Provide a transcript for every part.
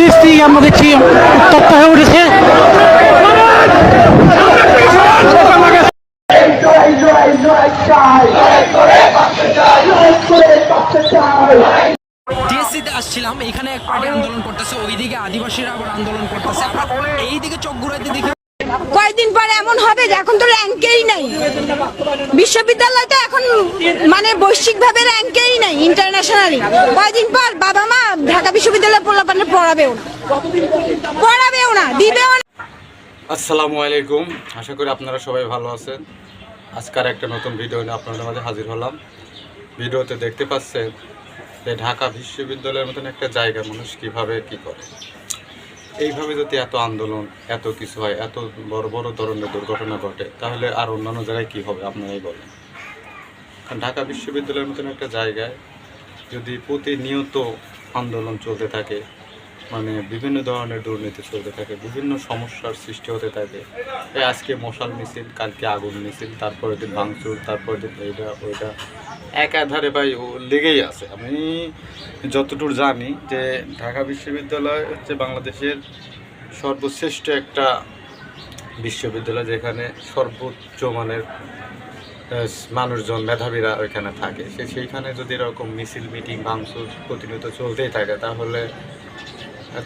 পরিস্থিতি আমরা দেখছি উত্তপ্ত হয়ে উঠেছে। টিএসসিতে আসছিলাম, এখানে এক পার্টি আন্দোলন করতেছে, ওইদিকে আদিবাসীরা আবার আন্দোলন করতেছে, আমরা এইদিকে চোখ ঘুরাইতে দেখি কয়েকদিন পরে এমন হবে যে এখন তো র্যাঙ্কেই নাই, বিশ্ববিদ্যালয় তো এখন মানে বৈশ্বিকভাবে র্যাঙ্কেই নাই, ইন্টারন্যাশনালি। কয়েকদিন পর বাবা মা ঢাকা বিশ্ববিদ্যালয়ে পোলাপানে পড়াবেও না, দিবেও না। আসসালামু আলাইকুম, আশা করি আপনারা সবাই ভালো আছেন। আজকের একটা নতুন ভিডিও নিয়ে আপনাদের মাঝে হাজির হলাম। ভিডিওতে দেখতে পাচ্ছেন যে ঢাকা বিশ্ববিদ্যালয়ের মতন একটা জায়গা মানুষ কীভাবে কী করে। এইভাবে যদি এত আন্দোলন, এত কিছু হয়, এত বড় বড় ধরনের দুর্ঘটনা ঘটে, তাহলে আর অন্যান্য জায়গায় কী হবে আপনারাই বলেন। কারণ ঢাকা বিশ্ববিদ্যালয়ের মতন একটা জায়গায় যদি প্রতিনিয়ত আন্দোলন চলতে থাকে, মানে বিভিন্ন ধরনের দুর্নীতি চলতে থাকে, বিভিন্ন সমস্যার সৃষ্টি হতে থাকে, এই আজকে মশাল মিছিল, কালকে আগুন মিছিল, তারপরের দিন ভাঙচুর, তারপরের দিন এইটা ওইটা, একাধারে ভাই ও লেগেই আছে। আমি যতটুকু জানি যে ঢাকা বিশ্ববিদ্যালয় হচ্ছে বাংলাদেশের সর্বশ্রেষ্ঠ একটা বিশ্ববিদ্যালয়, যেখানে সর্বোচ্চ মানের মানুষজন, মেধাবীরা ওইখানে থাকে। সেইখানে যদি এরকম মিছিল, মিটিং, ভাঙচুর প্রতিনিয়ত চলতেই থাকে, তাহলে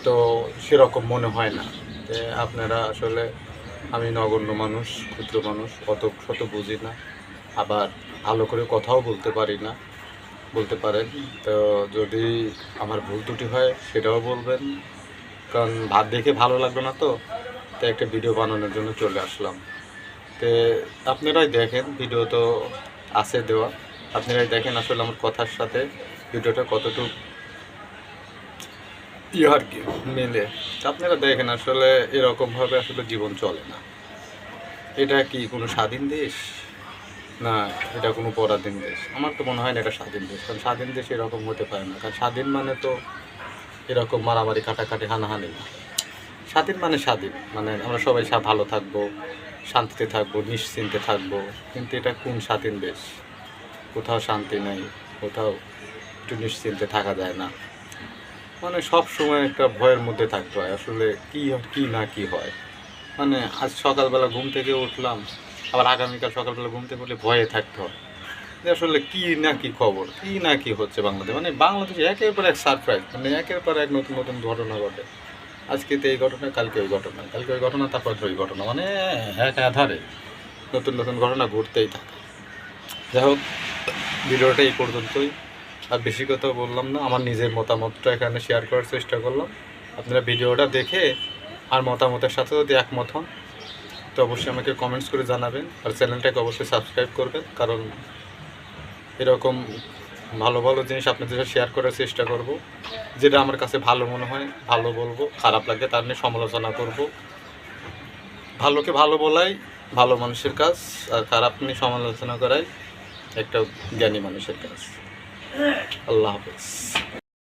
তো সেরকম মনে হয় না যে আপনারা আসলে, আমি নগণ্য মানুষ, ক্ষুদ্র মানুষ, অত শত বুঝি না, আবার ভালো করে কথাও বলতে পারি না, বলতে পারেন। তো যদি আমার ভুল ত্রুটি হয় সেটাও বলবেন, কারণ ভাত দেখে ভালো লাগলো না, তো তাই একটা ভিডিও বানানোর জন্য চলে আসলাম। তো আপনারাই দেখেন, ভিডিও তো আছে দেওয়া, আপনারাই দেখেন আসলে আমার কথার সাথে ভিডিওটা কতটুকু আর কি মিলে। আপনারা দেখেন আসলে এরকমভাবে আসলে জীবন চলে না। এটা কি কোনো স্বাধীন দেশ, না এটা কোনো পরাধীন দেশ? আমার তো মনে হয় না এটা স্বাধীন দেশ, কারণ স্বাধীন দেশ এরকম হতে পারে না। কারণ স্বাধীন মানে তো এরকম মারামারি, কাটাকাটি, হানাহানি না। স্বাধীন মানে স্বাধীন, মানে আমরা সবাই ভালো থাকবো, শান্তিতে থাকবো, নিশ্চিন্তে থাকবো। কিন্তু এটা কোন স্বাধীন দেশ? কোথাও শান্তি নাই, কোথাও একটু নিশ্চিন্তে থাকা যায় না, মানে সব সময় একটা ভয়ের মধ্যে থাকতে হয়। আসলে কি না কি হয়, মানে আজ সকালবেলা ঘুম থেকে উঠলাম, আবার আগামীকাল সকালবেলা ঘুম থেকে উঠলে ভয়ে থাকতে হয় যে আসলে কি না কি খবর, কি না কি হচ্ছে বাংলাদেশে। মানে বাংলাদেশে একের পর এক সারপ্রাইজ, মানে একের পর এক নতুন নতুন ঘটনা ঘটে। আজকে তো এই ঘটনা, কালকে ওই ঘটনা, কালকে ওই ঘটনা, তারপর ওই ঘটনা, মানে এক আধারে নতুন নতুন ঘটনা ঘটতেই থাকে। যাই হোক, ভিডিওটা এই পর্যন্তই, আর বেশি কথা বললাম না। আমার নিজের মতামতটা এখানে শেয়ার করার চেষ্টা করলাম। আপনারা ভিডিওটা দেখে আর মতামতের সাথে যদি একমত হন, তো অবশ্যই আমাকে কমেন্টস করে জানাবেন, আর চ্যানেলটাকে অবশ্যই সাবস্ক্রাইব করবেন, কারণ এরকম ভালো ভালো জিনিস আপনাদের সাথে শেয়ার করার চেষ্টা করব। যেটা আমার কাছে ভালো মনে হয় ভালো বলবো, খারাপ লাগলে তার নিয়ে সমালোচনা করব। ভালোকে ভালো বলাই ভালো মানুষের কাজ, আর খারাপ নিয়ে সমালোচনা করাই একটা জ্ঞানী মানুষের কাজ। আল্লাহ হাফেজ।